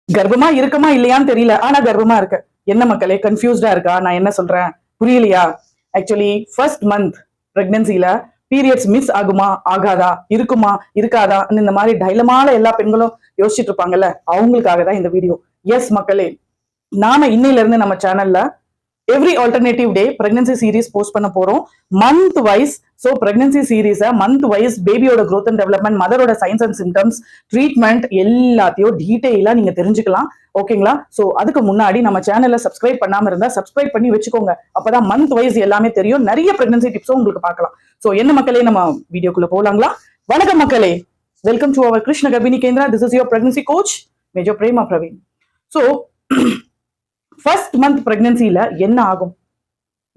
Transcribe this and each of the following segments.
கர்ப்பமா இருக்குமா இல்லையான்னு தெரியல, ஆனா கர்ப்பமா இருக்கு. என்ன மக்களே, கன்ஃபியூஸ்டா இருக்கா? நான் என்ன சொல்றேன் புரியலையா? ஆக்சுவலி ஃபர்ஸ்ட் மந்த் பிரெக்னன்சில பீரியட்ஸ் மிஸ் ஆகுமா ஆகாதா, இருக்குமா இருக்காதா, இந்த மாதிரி டைலமால எல்லா பெண்களும் யோசிச்சுட்டு இருப்பாங்கல்ல, அவங்களுக்காக தான் இந்த வீடியோ. எஸ் மக்களே, நாம இன்னையில இருந்து நம்ம சேனல்ல every alternative day pregnancy series post பண்ண போறோம் மந்த் வைஸ். ஸோ பிரெக்னன்சி சீரீஸை மந்த் வைஸ் பேபியோட growth அண்ட் டெவலப்மெண்ட், மதரோட சைன்ஸ் அண்ட் சிம்டம்ஸ், ட்ரீட்மெண்ட் எல்லாத்தையும் டீடைலா நீங்க தெரிஞ்சுக்கலாம். ஓகேங்களா? ஸோ அதுக்கு முன்னாடி நம்ம சேனலை சப்ஸ்கிரைப் பண்ணாம இருந்தா சப்ஸ்கிரைப் பண்ணி வச்சுக்கோங்க. அப்பதான் மந்த் வைஸ் எல்லாமே தெரியும். நிறைய பிரெக்னன்சி டிப்ஸும் உங்களுக்கு பார்க்கலாம். ஸோ என்ன மக்களே, நம்ம வீடியோக்குள்ள போலாங்களா? வணக்கம் மக்களே, welcome to our Krishna Garbhini Kendra. This is your pregnancy coach major Prema Praveen. So first month பிரெக்னன்சில என்ன ஆகும்?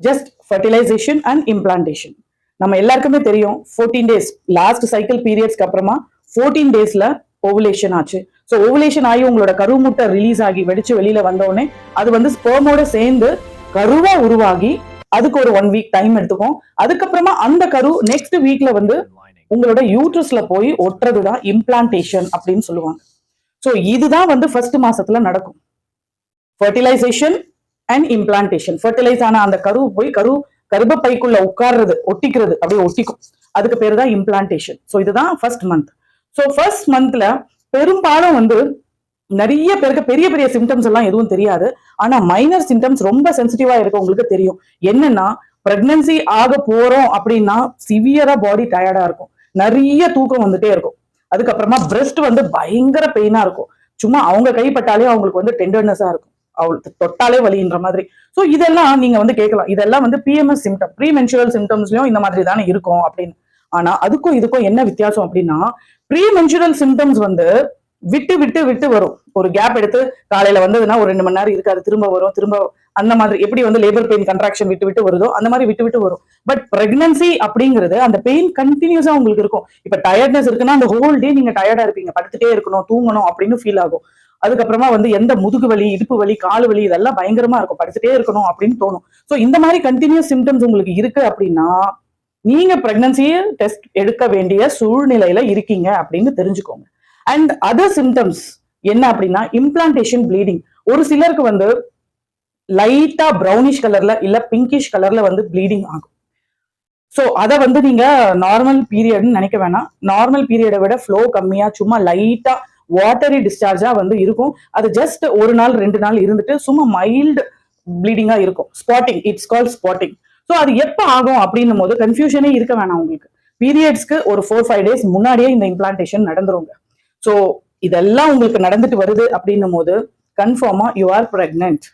Just fertilization and implantation. நம்ம எல்லாருக்குமே தெரியும் 14 டேஸ் லாஸ்ட் சைக்கிள் பீரியட்ஸ்க்கு அப்புறமா 14 டேஸ்ல ஓவுலேஷன் ஆச்சு. ஸோ ஓவுலேஷன் ஆகி உங்களோட கருமுட்டை ரிலீஸ் ஆகி வெடிச்சு வெளியில வந்தோடனே அது வந்து ஸ்பெர்மோட சேர்ந்து கருவா உருவாகி அதுக்கு ஒரு 1 வீக் டைம் எடுத்துக்கும். அதுக்கப்புறமா அந்த கரு நெக்ஸ்ட் வீக்ல வந்து உங்களோட யூட்ரஸ்ல போய் ஒட்டுறதுதான் இம்ப்ளான்டேஷன் அப்படின்னு சொல்லுவாங்க. ஸோ இதுதான் வந்து ஃபர்ஸ்ட் மாசத்துல நடக்கும். Fertilisation and implantation. ஃபர்டிலைஸ் ஆன அந்த கரு போய் கர்ப்பப்பைக்குள்ள உட்கார்றது, ஒட்டிக்கிறது, அப்படியே ஒட்டிக்கும். அதுக்கு பேரு தான் இம்ப்ளான்டேஷன். ஸோ இதுதான் ஃபர்ஸ்ட் மந்த். ஸோ ஃபர்ஸ்ட் மந்த்ல பெரும்பாலும் வந்து நிறைய பேருக்கு பெரிய பெரிய சிம்டம்ஸ் எல்லாம் எதுவும் தெரியாது. ஆனா மைனர் சிம்டம்ஸ் ரொம்ப சென்சிட்டிவா இருக்கு. உங்களுக்கு தெரியும் என்னன்னா, பிரெக்னன்சி ஆக போறோம் அப்படின்னா சிவியரா பாடி டயர்டா இருக்கும், நிறைய தூக்கம் வந்துட்டே இருக்கும். அதுக்கப்புறமா பிரெஸ்ட் வந்து பயங்கர பெயினா இருக்கும். சும்மா அவங்க கைப்பட்டாலே அவங்களுக்கு வந்து டெண்டர்னஸா இருக்கும், அவளுக்கு தொட்டாலே வலின்ற மாதிரி. சோ இதெல்லாம் நீங்க வந்து கேட்கலாம், இதெல்லாம் வந்து பிஎம்எஸ் சிம்டம், ப்ரீ மென்சுரல் சிம்டம்ஸ்லயும் இந்த மாதிரி தானே இருக்கும் அப்படின்னு. ஆனா அதுக்கும் இதுக்கும் என்ன வித்தியாசம் அப்படின்னா, ப்ரீ மென்சுரல் சிம்டம்ஸ் வந்து விட்டு விட்டு விட்டு வரும். ஒரு கேப் எடுத்து காலையில வந்ததுன்னா ஒரு 2 மணி நேரம் இருக்காது, திரும்ப வரும், திரும்ப அந்த மாதிரி. எப்படி வந்து லேபர் பெயின் கன்ட்ராக்ஷன் விட்டு விட்டு வருதோ அந்த மாதிரி விட்டு விட்டு வரும். பட் பிரெக்னன்சி அப்படிங்கிறது அந்த பெயின் கண்டினியூஸா உங்களுக்கு இருக்கும். இப்ப டயர்ட்னஸ் இருக்குன்னா அந்த ஹோல் டே நீங்க டயர்டா இருப்பீங்க, படுத்துட்டே இருக்கணும், தூங்கணும் அப்படின்னு ஃபீல் ஆகும். அதுக்கப்புறமா வந்து எந்த முதுகு வலி, இடுப்பு வலி, கால் வலி இதெல்லாம் பயங்கரமா இருக்கும், படுத்துட்டே இருக்கணும் அப்படின்னு தோணும். சோ இந்த மாதிரி கண்டினியூஸ் சிம்டம்ஸ் உங்களுக்கு இருக்கு அப்படின்னா நீங்க பிரெக்னன்சியை டெஸ்ட் எடுக்க வேண்டிய சூழ்நிலையில இருக்கீங்க அப்படின்னு தெரிஞ்சுக்கோங்க. அண்ட் அதர் சிம்டம்ஸ் என்ன அப்படின்னா, இம்ப்ளான்டேஷன் ப்ளீடிங். ஒரு சிலருக்கு வந்து லைட்டா ப்ரௌனிஷ் கலர்ல இல்ல பிங்கிஷ் கலர்ல வந்து ப்ளீடிங் ஆகும். சோ அதை வந்து நீங்க நார்மல் பீரியட்னு நினைக்க வேணாம். நார்மல் பீரியடை விட ஃப்ளோ கம்மியா சும்மா லைட்டா வாட்டரி டிஸ்சார்ஜா வந்து இருக்கும். அது ஜஸ்ட் 1 நாள் 2 நாள் இருந்துட்டு சும்மா மைல்டு ப்ளீடிங்கா இருக்கும். Spotting, it's called spotting. So அது எப்போ ஆகும் அப்படின்னும் போது கன்ஃபியூஷனே இருக்க வேணாம் உங்களுக்கு. பீரியட்ஸ்க்கு ஒரு 4-5 டேஸ் முன்னாடியே இந்த இம்ப்ளான்டேஷன் நடந்துருங்க. ஸோ இதெல்லாம் உங்களுக்கு நடந்துட்டு வருது அப்படின்னும் போது கன்ஃபார்மா யூ ஆர் பிரெக்னன்ட்,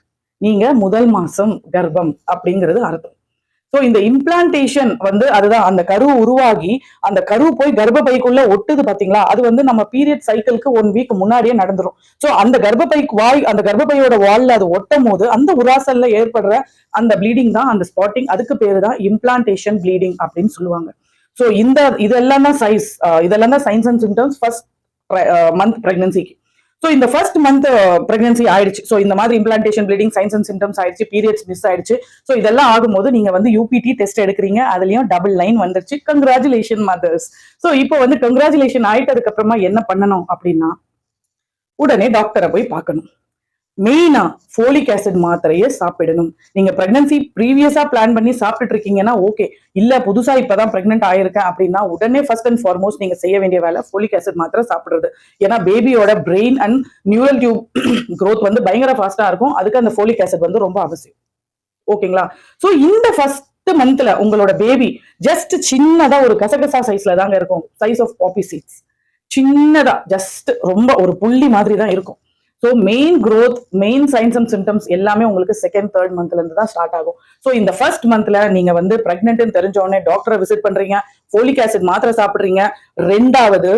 நீங்க முதல் மாசம் கர்ப்பம் அப்படிங்கிறது அர்த்தம். ஸோ இந்த இம்ப்ளான்டேஷன் வந்து அதுதான், அந்த கரு உருவாகி அந்த கரு போய் கர்ப்பப்பைக்குள்ள ஒட்டுது பாத்தீங்களா, அது வந்து நம்ம பீரியட் சைக்கிளுக்கு 1 வீக் முன்னாடியே நடந்துரும். ஸோ அந்த கர்ப்பப்பைக்கு அந்த கர்ப்பப்பையோட வால்ல அது ஒட்டும் போது அந்த உராசல்ல ஏற்படுற அந்த ப்ளீடிங் தான் அந்த ஸ்பாட்டிங். அதுக்கு பேரு தான் இம்ப்ளான்டேஷன் ப்ளீடிங் அப்படின்னு சொல்லுவாங்க. ஸோ இதெல்லாம் தான் இதெல்லாம் தான் signs and symptoms first month பிரெக்னன்சிக்கு. ஸோ இந்த ஃபர்ஸ்ட் மந்த் பிரெக்னன்சி ஆயிடுச்சு. ஸோ இந்த மாதிரி implantation, bleeding, signs and symptoms ஆயிடுச்சு, பீரியட்ஸ் மிஸ் ஆயிடுச்சு. ஸோ இதெல்லாம் ஆகும்போது நீங்க வந்து யூபிடி டெஸ்ட் எடுக்கிறீங்க, அதுலயும் டபுள் லைன் வந்துருச்சு. Congratulation mothers. ஸோ இப்போ வந்து கங்க்ராச்சுலேஷன் ஆயிட்டதுக்கு அப்புறமா என்ன பண்ணணும் அப்படின்னா, உடனே டாக்டரை போய் பார்க்கணும். மெயினா ஃபோலிக் ஆசிட் மாத்திரையை சாப்பிடணும். நீங்க பிரெக்னன்சி ப்ரீவியஸா பிளான் பண்ணி சாப்பிட்டுட்டு இருக்கீங்கன்னா ஓகே, இல்ல புதுசா இப்பதான் பிரெக்னென்ட் ஆயிருக்கேன் அப்படின்னா உடனே ஃபர்ஸ்ட் அண்ட் ஃபார்மோஸ்ட் நீங்க செய்ய வேண்டிய வேலை ஃபோலிக் ஆசிட் மாத்திரை சாப்பிடுறது. ஏன்னா பேபியோட brain and neural tube growth வந்து பயங்கர ஃபாஸ்டா இருக்கும். அதுக்கு அந்த ஃபோலிக் ஆசிட் வந்து ரொம்ப அவசியம். ஓகேங்களா? சோ இந்த ஃபர்ஸ்ட் மந்த்ல உங்களோட பேபி ஜஸ்ட் சின்னதா ஒரு கசகசா சைஸ்ல தாங்க இருக்கும், சைஸ் ஆஃப் பாப்பி சீட்ஸ். சின்னதா ஜஸ்ட் ரொம்ப ஒரு புள்ளி மாதிரி தான் இருக்கும். So main growth, main science and symptoms எல்லாமே உங்களுக்கு செகண்ட், தேர்ட் மந்த்ல இருந்து தான் ஸ்டார்ட் ஆகும். ஸோ இந்த ஃபர்ஸ்ட் மந்த்ல நீங்க வந்து பிரெக்னென்ட்னு தெரிஞ்ச உடனே டாக்டரை விசிட் பண்றீங்க, ஃபோலிக் ஆசிட் மாத்திரை சாப்பிடுறீங்க. 2வது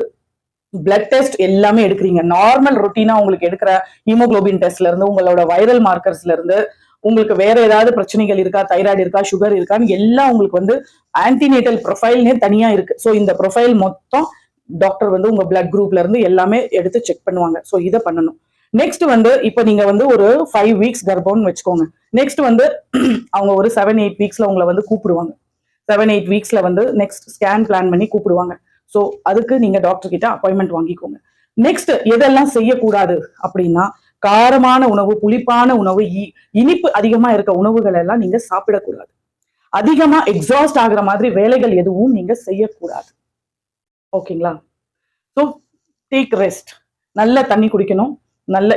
பிளட் டெஸ்ட் எல்லாமே எடுக்கிறீங்க. நார்மல் ரொட்டீனா உங்களுக்கு எடுக்கிற ஹீமோகுளோபின் டெஸ்ட்ல இருந்து, உங்களோட வைரல் மார்க்கர்ஸ்ல இருந்து, உங்களுக்கு வேற ஏதாவது பிரச்சனைகள் இருக்கா, தைராய்டு இருக்கா, சுகர் இருக்கான்னு எல்லாம் உங்களுக்கு வந்து ஆன்டிநேட்டல் ப்ரொஃபைல்னே தனியா இருக்கு. ஸோ இந்த ப்ரொஃபைல் மொத்தம் டாக்டர் வந்து உங்க பிளட் குரூப்ல இருந்து எல்லாமே எடுத்து செக் பண்ணுவாங்க. ஸோ இதை பண்ணணும். நெக்ஸ்ட் வந்து இப்ப நீங்க வந்து ஒரு 5 வீக்ஸ் கர்ப்பம்னு வச்சுக்கோங்க. நெக்ஸ்ட் வந்து அவங்க ஒரு 7-8 வீக்ஸ்ல உங்களை வந்து கூப்பிடுவாங்க. 7-8 வீக்ஸ்ல வந்து நெக்ஸ்ட் ஸ்கேன் பிளான் பண்ணி கூப்பிடுவாங்க. ஸோ அதுக்கு நீங்க டாக்டர் கிட்ட அப்பாயின்மெண்ட் வாங்கிக்கோங்க. நெக்ஸ்ட் எதெல்லாம் செய்யக்கூடாது அப்படின்னா, காரமான உணவு, புளிப்பான உணவு, இனிப்பு அதிகமா இருக்க உணவுகள் எல்லாம் நீங்க சாப்பிடக்கூடாது. அதிகமா எக்ஸாஸ்ட் ஆகுற மாதிரி வேலைகள் எதுவும் நீங்க செய்யக்கூடாது. ஓகேங்களா? So take rest. நல்ல தண்ணி குடிக்கணும்.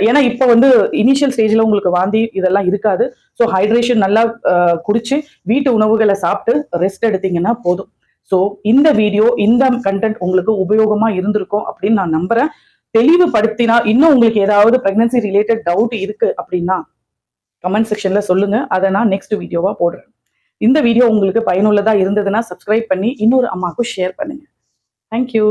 ஏன்னா இப்ப வந்து இனிஷியல் ஸ்டேஜ்ல உங்களுக்கு வாந்தி இதெல்லாம் இருக்காது. ஸோ ஹைட்ரேஷன் நல்லா குடிச்சு வீட்டு உணவுகளை சாப்பிட்டு ரெஸ்ட் எடுத்தீங்கன்னா போதும். ஸோ இந்த வீடியோ, இந்த கண்டென்ட் உங்களுக்கு உபயோகமா இருந்திருக்கும் அப்படின்னு நான் நம்புறேன். தெளிவுபடுத்தினா, இன்னும் உங்களுக்கு ஏதாவது பிரெக்னன்சி ரிலேட்டட் டவுட் இருக்கு அப்படின்னா கமெண்ட் செக்ஷன்ல சொல்லுங்க. அதை நான் நெக்ஸ்ட் வீடியோவா போடுறேன். இந்த வீடியோ உங்களுக்கு பயனுள்ளதா இருந்ததுன்னா சப்ஸ்கிரைப் பண்ணி இன்னொரு அம்மாவுக்கும் ஷேர் பண்ணுங்க. தேங்க்யூ.